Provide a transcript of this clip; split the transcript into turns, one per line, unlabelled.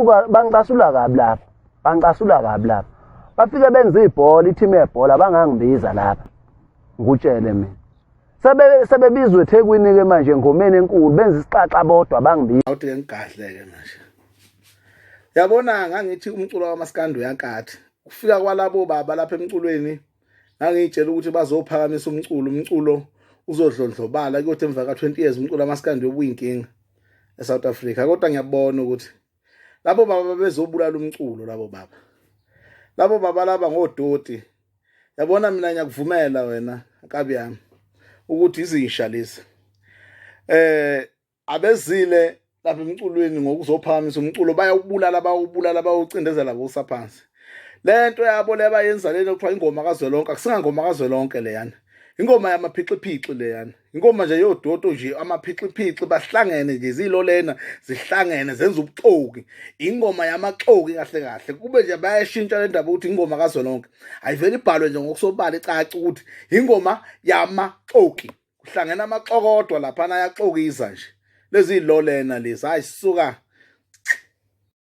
bangicasula kabi lapha. Bafike benza ibhola, i-team yebhola bangangibiza lapha. Ngikutshele mina. Sebebizwe eThekwini ke manje engomeni enkulu benza isixaxa bodwa bangibiza.
Awuthi ngigadleke manje. Yabona ngangithi umculo kaMaskandi uyankathi. Kufika kwalabo baba lapha emculweni ngangitshela ukuthi bazophakamisa umculo uzodlondlobala kuyothi emva ka20 years umculo kaMaskandi ubuyinkinga eSouth Africa. Kodwa ngiyabona ukuthi labo baba bezobulala umculo labo baba laba ngodoti. Yabona mina ngiyakuvumela wena akabi yami ukuthi izisha lezi abezile lapha emculweni ngokuzophakamisa umculo bayawubulala bawucindezela bosaphansi. Lento yabo lebayenza lento kuthiwa ingoma kazwelonke akusingangoma kazwelonke leyana. Ingoma yamaphixiphici leyana. Ingoma nje yodoto nje amaphixiphici bahlangene nje zilo lena zihlangene zenza ubuxoki. Ingoma yamaxoki kahle kube nje bayashintsha le ndaba ukuthi ingoma kazwelonke ayiveli ibhalwe nje ngokusobala icaca ukuthi ingoma yamaxoki. Kuhlangene amaxokodwa lapha ayaxokiza nje. Lezi lo lena lezi hayi sisuka